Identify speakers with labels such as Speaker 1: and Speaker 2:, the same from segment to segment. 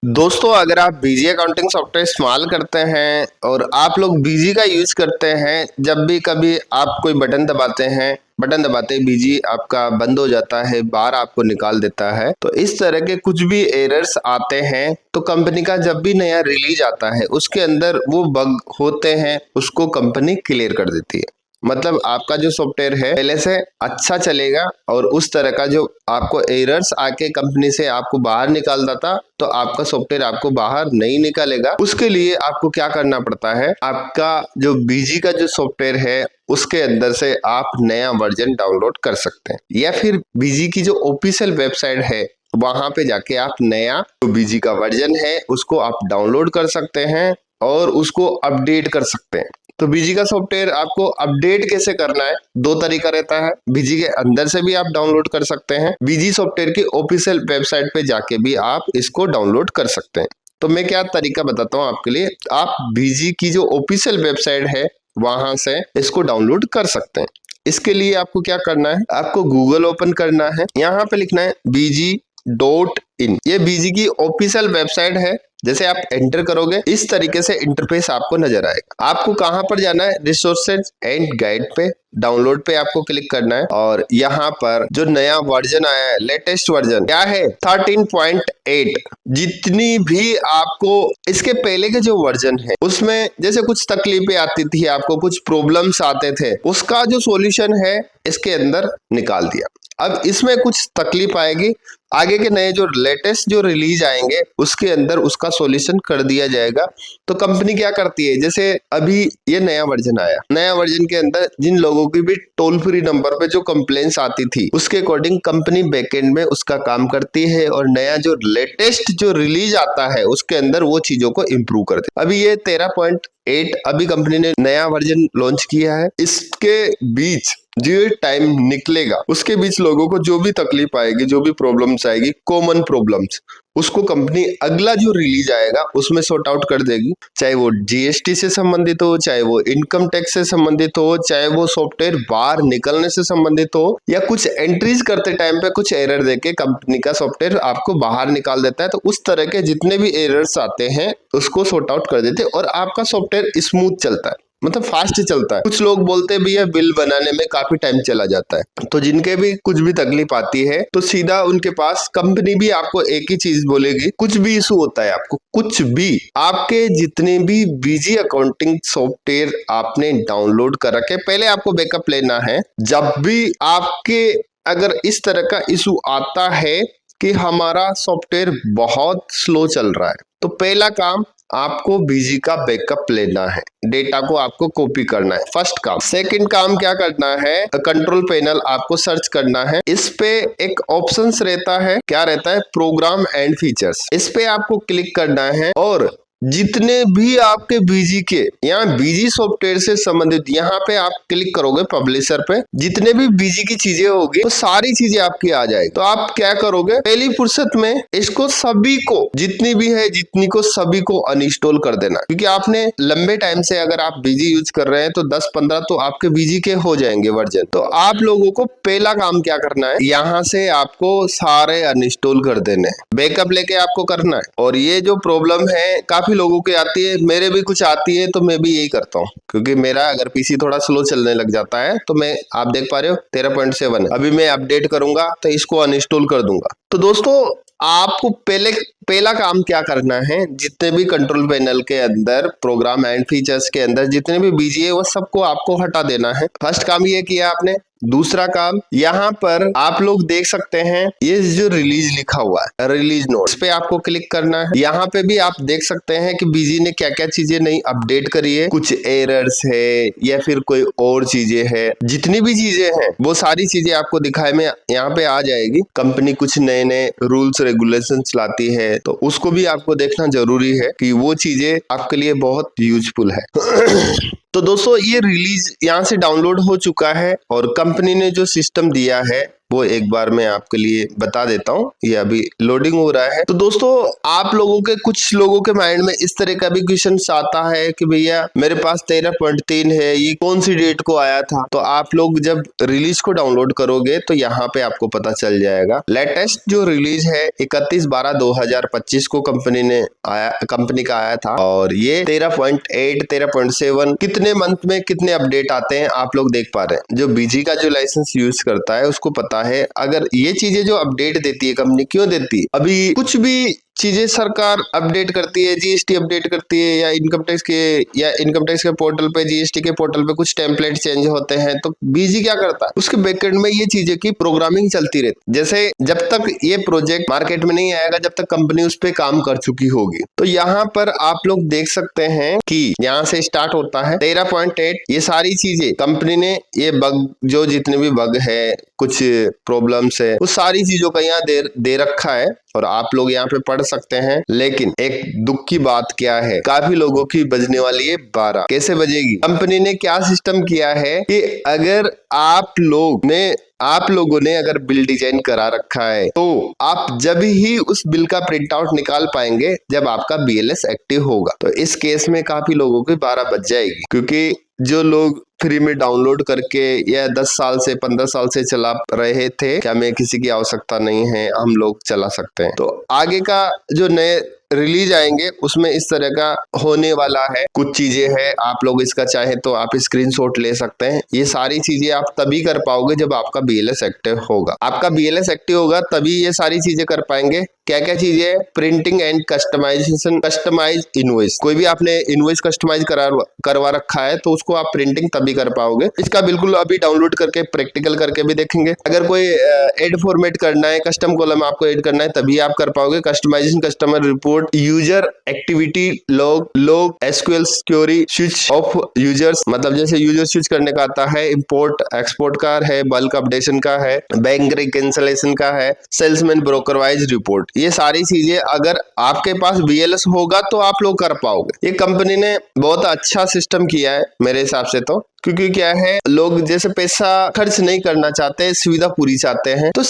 Speaker 1: दोस्तों, अगर आप बीजी अकाउंटिंग सॉफ्टवेयर इस्तेमाल करते हैं और आप लोग बीजी का यूज करते हैं, जब भी कभी आप कोई बटन दबाते हैं, बटन दबाते ही बीजी आपका बंद हो जाता है, बाहर आपको निकाल देता है। तो इस तरह के कुछ भी एरर्स आते हैं तो कंपनी का जब भी नया रिलीज आता है उसके अंदर वो बग होते हैं, उसको कंपनी क्लियर कर देती है। मतलब आपका जो सॉफ्टवेयर है पहले से अच्छा चलेगा और उस तरह का जो आपको एरर्स आके कंपनी से आपको बाहर निकालता था, तो आपका सॉफ्टवेयर आपको बाहर नहीं निकालेगा। उसके लिए आपको क्या करना पड़ता है, आपका जो बीजी का जो सॉफ्टवेयर है उसके अंदर से आप नया वर्जन डाउनलोड कर सकते हैं, या फिर बीजी की जो ऑफिशियल वेबसाइट है वहां पे जाके आप नया जो बीजी का वर्जन है उसको आप डाउनलोड कर सकते हैं और उसको अपडेट कर सकते हैं। तो बीजी का सॉफ्टवेयर आपको अपडेट कैसे करना है, दो तरीका रहता है। बीजी के अंदर से भी आप डाउनलोड कर सकते हैं, बीजी सॉफ्टवेयर की ऑफिशियल वेबसाइट पे जाके भी आप इसको डाउनलोड कर सकते हैं। तो मैं क्या तरीका बताता हूँ आपके लिए। आप बीजी की जो ऑफिशियल वेबसाइट है वहां से इसको डाउनलोड कर सकते हैं। इसके लिए आपको क्या करना है, आपको गूगल ओपन करना है, यहाँ पे लिखना है bg.in। ये बीजी की ऑफिशियल वेबसाइट है। जैसे आप एंटर करोगे इस तरीके से इंटरफेस आपको नजर आएगा। आपको कहां पर जाना है, रिसोर्सेज एंड गाइड पे, डाउनलोड पे आपको क्लिक करना है और यहाँ पर जो नया वर्जन आया है, लेटेस्ट वर्जन क्या है 13.8। जितनी भी आपको इसके पहले के जो वर्जन है उसमें जैसे कुछ तकलीफें आती थी, आपको कुछ प्रॉब्लम्स आते थे, उसका जो सॉल्यूशन है इसके अंदर निकाल दिया। अब इसमें कुछ तकलीफ आएगी, आगे के नए जो लेटेस्ट जो रिलीज आएंगे उसके अंदर उसका सॉल्यूशन कर दिया जाएगा। तो कंपनी क्या करती है, जैसे अभी ये नया वर्जन आया, नया वर्जन के अंदर जिन लोगों की भी टोल फ्री नंबर पे जो कंप्लेंट्स आती थी उसके अकॉर्डिंग कंपनी बैकएंड में उसका काम करती है और नया जो लेटेस्ट जो रिलीज आता है उसके अंदर वो चीजों को इम्प्रूव करती है। अभी ये 13.8 अभी कंपनी ने नया वर्जन लॉन्च किया है। इसके बीच जो टाइम निकलेगा उसके बीच लोगों को जो भी तकलीफ आएगी, जो भी प्रॉब्लम्स आएगी, कॉमन प्रॉब्लम्स, उसको कंपनी अगला जो रिलीज आएगा उसमें सॉर्ट आउट कर देगी। चाहे वो जीएसटी से संबंधित हो, चाहे वो इनकम टैक्स से संबंधित हो, चाहे वो सॉफ्टवेयर बाहर निकलने से संबंधित हो, या कुछ एंट्रीज करते टाइम पे कुछ एरर देके कंपनी का सॉफ्टवेयर आपको बाहर निकाल देता है। तो उस तरह के जितने भी एरर्स आते हैं उसको सॉर्ट आउट कर देते हैं और आपका सॉफ्टवेयर स्मूथ चलता है, मतलब फास्ट चलता है। कुछ लोग बोलते हैं भैया बिल बनाने में काफी टाइम चला जाता है, तो जिनके भी कुछ भी तकलीफ आती है तो सीधा उनके पास कंपनी भी आपको एक ही चीज बोलेगी, कुछ भी इशू होता है आपको, कुछ भी आपके जितने भी बीजी अकाउंटिंग सॉफ्टवेयर आपने डाउनलोड कर रखे, पहले आपको बैकअप लेना है। जब भी आपके अगर इस तरह का इशू आता है कि हमारा सॉफ्टवेयर बहुत स्लो चल रहा है, तो पहला काम आपको बीजी का बैकअप लेना है, डेटा को आपको कॉपी करना है, फर्स्ट काम। सेकंड काम क्या करना है, कंट्रोल पैनल आपको सर्च करना है। इस पे एक ऑप्शंस रहता है, क्या रहता है, प्रोग्राम एंड फीचर्स। इस पे आपको क्लिक करना है और जितने भी आपके बीजी के यहाँ बीजी सॉफ्टवेयर से संबंधित, यहाँ पे आप क्लिक करोगे पब्लिशर पे, जितने भी बीजी की चीजें होगी तो सारी चीजें आपकी आ जाएगी। तो आप क्या करोगे, पहली फुर्सत में इसको सभी को, जितनी भी है जितनी को सभी को अनइंस्टॉल कर देना, क्योंकि आपने लंबे टाइम से अगर आप बीजी यूज कर रहे हैं तो 10-15 तो आपके बीजी के हो जाएंगे वर्जन। तो आप लोगों को पहला काम क्या करना है, यहाँ से आपको सारे अनइंस्टॉल कर देने, बैकअप लेके आपको करना है। और ये जो प्रॉब्लम है काफी लोगों की आती है, मेरे भी कुछ आती है, तो मैं भी यही करता हूँ, क्योंकि मेरा अगर पीसी थोड़ा स्लो चलने लग जाता है तो मैं, आप देख पा रहे हो 13.7 है, अभी मैं अपडेट करूंगा तो इसको अनइंस्टॉल कर दूंगा। तो दोस्तों, आपको पहला काम क्या करना है, जितने भी कंट्रोल पैनल के अंदर प्रोग्राम एंड फीचर्स के अंदर जितने भी बीजी है वो सबको आपको हटा देना है। फर्स्ट काम ये किया आपने। दूसरा काम, यहाँ पर आप लोग देख सकते हैं ये जो रिलीज लिखा हुआ है, रिलीज नोट्स पे आपको क्लिक करना है। यहाँ पे भी आप देख सकते हैं कि बीजी ने क्या क्या चीजें नई अपडेट करी है, कुछ एरर्स है या फिर कोई और चीजें है, जितनी भी चीजें हैं वो सारी चीजें आपको दिखाई में यहाँ पे आ जाएगी। कंपनी कुछ नए नए रूल्स रेगुलेशंस लाती है तो उसको भी आपको देखना जरूरी है कि वो चीजें आपके लिए बहुत यूजफुल है। तो दोस्तों, ये रिलीज यहाँ से डाउनलोड हो चुका है और कंपनी ने जो सिस्टम दिया है वो एक बार मैं आपके लिए बता देता हूँ। ये अभी लोडिंग हो रहा है। तो दोस्तों, आप लोगों के कुछ लोगों के माइंड में इस तरह का भी क्वेश्चन आता है कि भैया मेरे पास 13.3 है, ये कौन सी डेट को आया था। तो आप लोग जब रिलीज को डाउनलोड करोगे तो यहाँ पे आपको पता चल जाएगा। लेटेस्ट जो रिलीज है 31/12/2025 को कंपनी का आया था, और ये 13.8 13.7 कितने मंथ में कितने अपडेट आते हैं आप लोग देख पा रहे हैं। जो बीजी का जो लाइसेंस यूज करता है उसको पता है, अगर ये चीजें जो अपडेट देती है कंपनी, क्यों देती है, अभी कुछ भी चीजें सरकार अपडेट करती है, जीएसटी अपडेट करती है, या इनकम टैक्स के पोर्टल पे, जीएसटी के पोर्टल पे कुछ टेम्पलेट चेंज होते हैं, तो बीजी क्या करता है, उसके बैकएंड में ये चीजें की प्रोग्रामिंग चलती रहती। जैसे जब तक ये प्रोजेक्ट मार्केट में नहीं आएगा, जब तक कंपनी उस पे काम कर चुकी होगी। तो यहाँ पर आप लोग देख सकते हैं कि यहाँ से स्टार्ट होता है 13.8। ये सारी चीजें कंपनी ने, ये बग जो जितने भी बग है, कुछ प्रॉब्लम्स है, उस सारी चीजों का यहाँ दे रखा है और आप लोग यहाँ पे पढ़ सकते हैं। लेकिन एक दुख की बात क्या है, काफी लोगों की बजने वाली है 12। कैसे बजेगी? कंपनी ने क्या सिस्टम किया है कि अगर आप लोगों ने अगर बिल डिजाइन करा रखा है, तो आप जब ही उस बिल का प्रिंट आउट निकाल पाएंगे जब आपका बीएलएस एक्टिव होगा। तो इस केस में काफी लोगों की 12 बज जाएगी, क्योंकि जो लोग फ्री में डाउनलोड करके या 10 साल से 15 साल से चला रहे थे, क्या हमें किसी की आवश्यकता नहीं है, हम लोग चला सकते हैं। तो आगे का जो नए रिलीज आएंगे उसमें इस तरह का होने वाला है। कुछ चीजें हैं, आप लोग इसका चाहे तो आप स्क्रीनशॉट ले सकते हैं। ये सारी चीजें आप तभी कर पाओगे जब आपका बीएलएस एक्टिव होगा। आपका बीएलएस एक्टिव होगा तभी ये सारी चीजें कर पाएंगे। क्या क्या चीजें? Printing and customisation, customise invoice. कोई भी आपने इनवॉइस कस्टमाइज करवा रखा है तो उसको आप प्रिंटिंग तभी कर पाओगे। इसका बिल्कुल अभी डाउनलोड करके प्रैक्टिकल करके भी देखेंगे। अगर कोई एड फॉर्मेट करना है, कस्टम कॉलम आपको एड करना है, तभी आप कर पाओगे। Customisation, customer report, user activity log SQL query, switch off users, मतलब जैसे यूजर स्विच करने का आता है, इंपोर्ट एक्सपोर्ट का है, बल्क अपडेशन का है, बैंक रिकैंसलेशन का है, सेल्समैन ब्रोकर वाइज रिपोर्ट। ये सारी चीजें अगर आपके पास बीएलएस होगा तो आप लोग कर पाओगे। ये कंपनी ने बहुत अच्छा सिस्टम किया है मेरे हिसाब से तो, क्योंकि क्या है, लोग जैसे पैसा खर्च नहीं करना चाहते, सुविधा पूरी चाहते हैं। तो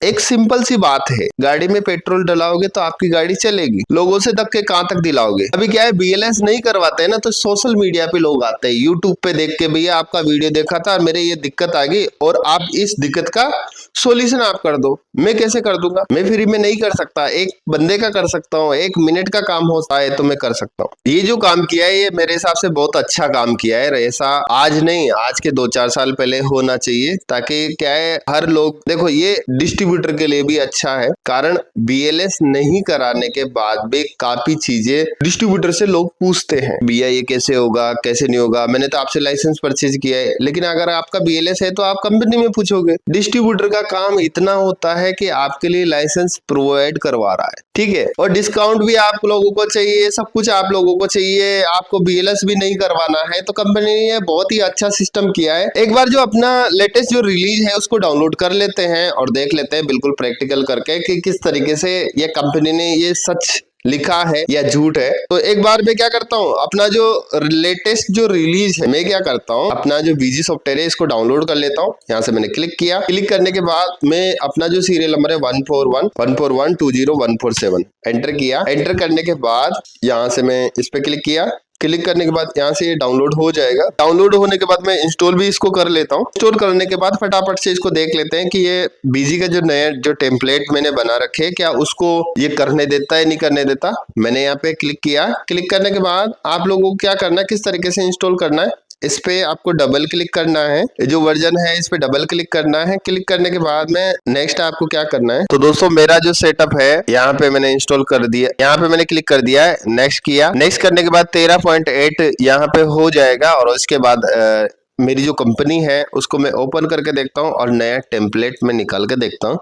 Speaker 1: एक सिंपल सी बात है, गाड़ी में पेट्रोल डलाओगे तो आपकी गाड़ी चलेगी। लोगों से धक्के कहां तक दिलाओगे? अभी क्या है, बीएलएस नहीं करवाते हैं ना, तो सोशल मीडिया पे लोग आते हैं, यूट्यूब पे देख के, भैया आपका वीडियो देखा था, मेरे ये दिक्कत आ गई और आप इस दिक्कत का सोल्यूशन आप कर दो। मैं कैसे कर दूंगा? मैं फ्री में नहीं कर सकता, एक बंदे का कर सकता हूँ, 1 मिनट का काम होता है तो मैं कर सकता हूँ। ये जो काम किया है ये मेरे हिसाब से बहुत अच्छा काम किया है। ऐसा आज नहीं, आज के 2-4 साल पहले होना चाहिए, ताकि क्या है, हर लोग देखो, ये डिस्ट्रीब्यूटर के लिए भी अच्छा है। कारण बीएलएस नहीं कराने के बाद भी काफी चीजें डिस्ट्रीब्यूटर से लोग पूछते हैं, भैया ये कैसे होगा, कैसे नहीं होगा, मैंने तो आपसे लाइसेंस परचेज किया है। लेकिन अगर आपका बीएलएस है तो आप कंपनी में पूछोगे। डिस्ट्रीब्यूटर का काम इतना होता है कि आपके लिए लाइसेंस प्रोवाइड करवा रहा है, ठीक है, और डिस्काउंट भी आप लोगों को चाहिए, सब कुछ आप लोगों को चाहिए, आपको बीएलएस भी नहीं करवाना है। तो कंपनी ने बहुत ही अच्छा सिस्टम किया है। एक बार जो अपना लेटेस्ट जो रिलीज है उसको डाउनलोड कर लेते हैं और देख लेते हैं बिल्कुल प्रैक्टिकल करके कि किस तरीके से ये कंपनी ने ये सच लिखा है या झूठ है। तो एक बार मैं क्या करता हूँ, अपना जो लेटेस्ट जो रिलीज है, मैं क्या करता हूँ, अपना जो बीजी सॉफ्टवेयर है इसको डाउनलोड कर लेता हूँ। यहाँ से मैंने क्लिक किया। क्लिक करने के बाद मैं अपना जो सीरियल नंबर है 14114120147 एंटर किया। एंटर करने के बाद यहाँ से मैं इस पे क्लिक किया। क्लिक करने के बाद यहाँ से ये डाउनलोड हो जाएगा। डाउनलोड होने के बाद मैं इंस्टॉल भी इसको कर लेता हूँ। इंस्टॉल करने के बाद फटाफट से इसको देख लेते हैं कि ये बीजी का जो नया जो टेम्पलेट मैंने बना रखे, क्या उसको ये करने देता है, नहीं करने देता। मैंने यहाँ पे क्लिक किया। क्लिक करने के बाद आप लोगों को क्या करना है, किस तरीके से इंस्टॉल करना है, इस पे आपको डबल क्लिक करना है। जो वर्जन है इस पे डबल क्लिक करना है। क्लिक करने के बाद में नेक्स्ट आपको क्या करना है, तो दोस्तों मेरा जो सेटअप है यहाँ पे मैंने इंस्टॉल कर दिया। यहाँ पे मैंने क्लिक कर दिया है, नेक्स्ट किया। नेक्स्ट करने के बाद 13.8 यहाँ पे हो जाएगा और उसके बाद मेरी जो कंपनी है उसको मैं ओपन करके देखता हूँ और नया टेम्पलेट में निकाल के देखता हूँ।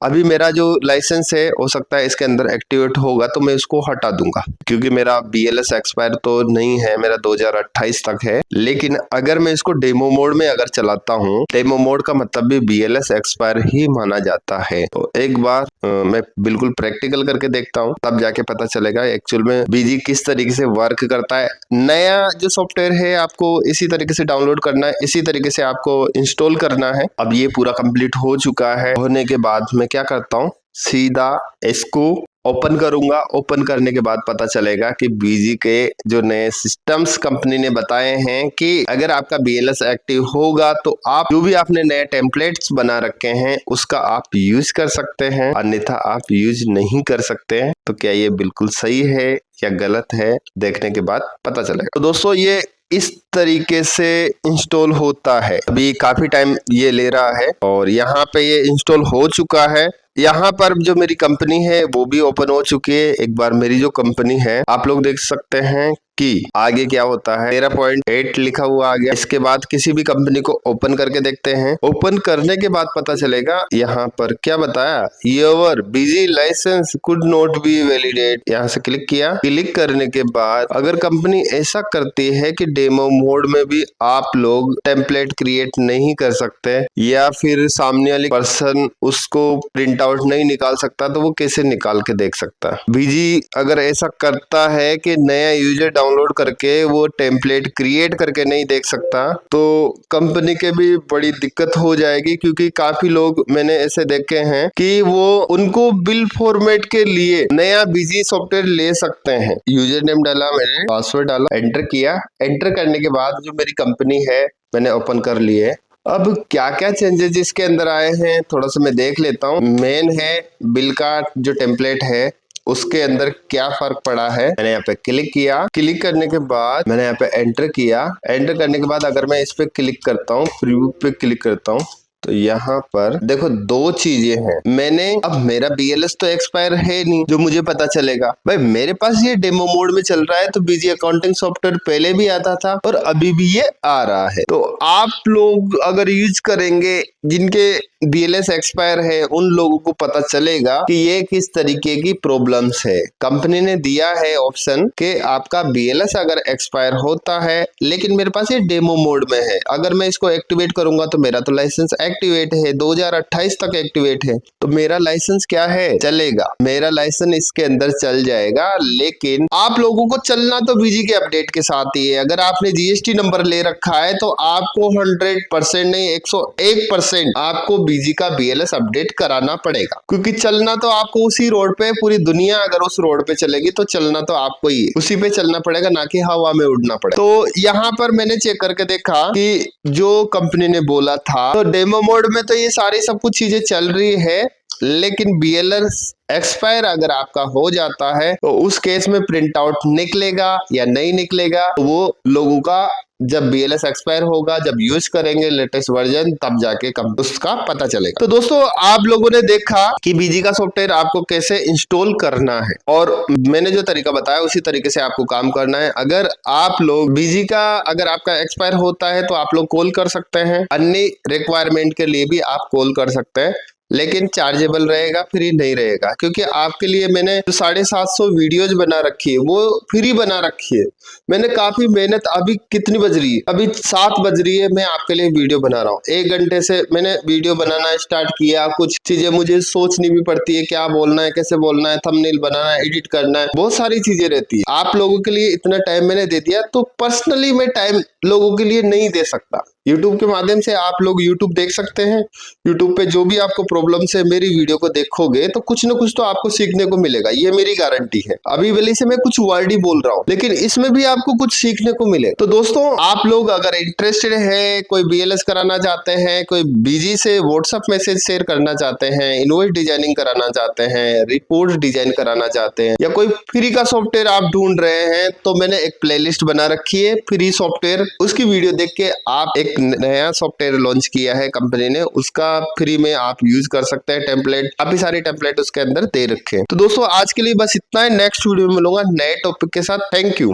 Speaker 1: अभी मेरा जो लाइसेंस है हो सकता है इसके अंदर एक्टिवेट होगा तो मैं इसको हटा दूंगा, क्योंकि मेरा बीएलएस एक्सपायर तो नहीं है, मेरा 2028 तक है। लेकिन अगर मैं इसको डेमो मोड में अगर चलाता हूँ, डेमो मोड का मतलब भी बीएलएस एक्सपायर ही माना जाता है। तो एक बार मैं बिल्कुल प्रैक्टिकल करके देखता हूँ, तब जाके पता चलेगा एक्चुअल में बीजी किस तरीके से वर्क करता है। नया जो सॉफ्टवेयर है आपको इसी तरीके से डाउनलोड करना है, इसी तरीके से आपको इंस्टॉल करना है। अब ये पूरा कंप्लीट हो चुका है। होने के बाद मैं क्या करता हूँ, सीधा इसको ओपन करूंगा। ओपन करने के बाद पता चलेगा कि बीजी के जो नए सिस्टम्स कंपनी ने बताए हैं कि अगर आपका BLS एक्टिव होगा तो आप जो भी आपने नए टेम्पलेट्स बना रखे हैं उसका आप यूज कर सकते हैं, अन्यथा आप यूज नहीं कर सकते हैं। तो क्या ये बिल्कुल सही है या गलत है, देखने के बाद पता चलेगा। तो दोस्तों ये इस तरीके से इंस्टॉल होता है। अभी काफी टाइम ये ले रहा है और यहाँ पे ये इंस्टॉल हो चुका है। यहाँ पर जो मेरी कंपनी है वो भी ओपन हो चुकी है। एक बार मेरी जो कंपनी है आप लोग देख सकते हैं कि आगे क्या होता है, 13.8 लिखा हुआ आ गया। इसके बाद किसी भी कंपनी को ओपन करके देखते हैं। ओपन करने के बाद पता चलेगा यहाँ पर क्या बताया, your BG licence could not be validate. यहाँ से क्लिक किया। क्लिक करने के बाद अगर कंपनी ऐसा करती है कि डेमो मोड में भी आप लोग टेम्पलेट क्रिएट नहीं कर सकते या फिर सामने वाली पर्सन उसको प्रिंट आउट नहीं निकाल सकता, तो वो कैसे निकाल के देख सकता है। बीजी अगर ऐसा करता है कि नया यूजर डाउनलोड करके वो टेम्पलेट क्रिएट करके नहीं देख सकता, तो कंपनी के भी बड़ी दिक्कत हो जाएगी। क्योंकि काफी लोग मैंने ऐसे देखे हैं कि वो उनको बिल फॉर्मेट के लिए नया बीजी सॉफ्टवेयर ले सकते हैं। यूजर नेम डाला मैंने, पासवर्ड डाला, एंटर किया। एंटर करने के बाद जो मेरी कंपनी है मैंने ओपन कर ली है। अब क्या क्या चेंजेस इसके अंदर आए हैं थोड़ा सा मैं देख लेता हूँ। मेन है बिल का जो टेम्पलेट है उसके अंदर क्या फर्क पड़ा है। मैंने यहाँ पे क्लिक किया। क्लिक करने के बाद मैंने यहाँ पे एंटर किया। एंटर करने के बाद अगर मैं इस पे क्लिक करता हूँ, प्रीव्यू पे क्लिक करता हूँ, तो यहाँ पर देखो दो चीजें हैं। मैंने अब मेरा BLS तो एक्सपायर है नहीं जो मुझे पता चलेगा। भाई मेरे पास ये डेमो मोड में चल रहा है, तो बीजी अकाउंटिंग सॉफ्टवेयर पहले भी आता था और अभी भी ये आ रहा है। तो आप लोग अगर यूज करेंगे, जिनके BLS एक्सपायर है, उन लोगों को पता चलेगा कि ये किस तरीके की प्रॉब्लम्स है। कंपनी ने दिया है ऑप्शन कि आपका BLS अगर एक्सपायर होता है लेकिन मेरे पास ये डेमो मोड में है, अगर मैं इसको एक्टिवेट करूंगा तो मेरा तो लाइसेंस एक्टिवेट है, 2028 तक एक्टिवेट है, तो मेरा लाइसेंस क्या है, चलेगा। मेरा लाइसेंस इसके अंदर चल जाएगा। लेकिन आप लोगों को चलना तो बीजी के अपडेट के साथ ही है। अगर आपने GST नंबर ले रखा है तो आपको 100% नहीं 101% आपको बीजी का BLS अपडेट कराना पड़ेगा। क्योंकि चलना तो आपको उसी रोड पे, पूरी दुनिया अगर उस रोड पे चलेगी तो चलना तो आपको ही उसी पे चलना पड़ेगा, ना कि हवा में उड़ना पड़ेगा। तो यहाँ पर मैंने चेक करके देखा कि जो कंपनी ने बोला था, तो डेमो मोड में तो ये सारी सब कुछ चीजें चल रही है। लेकिन BLS एक्सपायर अगर आपका हो जाता है तो उस केस में प्रिंट आउट निकलेगा या नहीं निकलेगा, तो वो लोगों का जब BLS एक्सपायर होगा, जब यूज करेंगे लेटेस्ट वर्जन, तब जाके उसका पता चलेगा। तो दोस्तों आप लोगों ने देखा कि बीजी का सॉफ्टवेयर आपको कैसे इंस्टॉल करना है और मैंने जो तरीका बताया उसी तरीके से आपको काम करना है। अगर आप लोग बीजी का अगर आपका एक्सपायर होता है तो आप लोग कॉल कर सकते हैं, अन्य रिक्वायरमेंट के लिए भी आप कॉल कर सकते हैं, लेकिन चार्जेबल रहेगा, फ्री नहीं रहेगा। क्योंकि आपके लिए मैंने जो 750 वीडियोज बना रखी है वो फ्री बना रखी है। मैंने काफी मेहनत, अभी कितनी बज रही है, अभी 7 बज रही है, मैं आपके लिए वीडियो बना रहा हूँ। 1 घंटे से मैंने वीडियो बनाना स्टार्ट किया। कुछ चीजें मुझे सोचनी भी पड़ती है, क्या बोलना है, कैसे बोलना है, थंबनेल बनाना है, एडिट करना है, बहुत सारी चीजें रहती है। आप लोगों के लिए इतना टाइम मैंने दे दिया, तो पर्सनली मैं टाइम लोगों के लिए नहीं दे सकता। YouTube के माध्यम से आप लोग YouTube देख सकते हैं। YouTube पे जो भी आपको प्रॉब्लम से मेरी वीडियो को देखोगे तो कुछ ना कुछ तो आपको सीखने को मिलेगा, ये मेरी गारंटी है। अभी वाली से मैं कुछ वर्ड ही बोल रहा हूँ, लेकिन इसमें भी आपको कुछ सीखने को मिले। तो दोस्तों आप लोग अगर इंटरेस्टेड है, कोई BLS कराना चाहते हैं, कोई बीजी से व्हाट्सएप मैसेज शेयर करना चाहते हैं, इनवॉइस डिजाइनिंग कराना चाहते हैं, रिपोर्ट डिजाइन कराना चाहते हैं, या कोई फ्री का सॉफ्टवेयर आप ढूंढ रहे हैं, तो मैंने एक प्लेलिस्ट बना रखी है फ्री सॉफ्टवेयर। उसकी वीडियो देख के आप एक नया सॉफ्टवेयर लॉन्च किया है कंपनी ने, उसका फ्री में आप यूज कर सकते हैं। टेम्पलेट, काफी सारे टेम्पलेट उसके अंदर दे रखे हैं। तो दोस्तों आज के लिए बस इतना है। नेक्स्ट वीडियो में मिलूंगा नए टॉपिक के साथ। Thank you.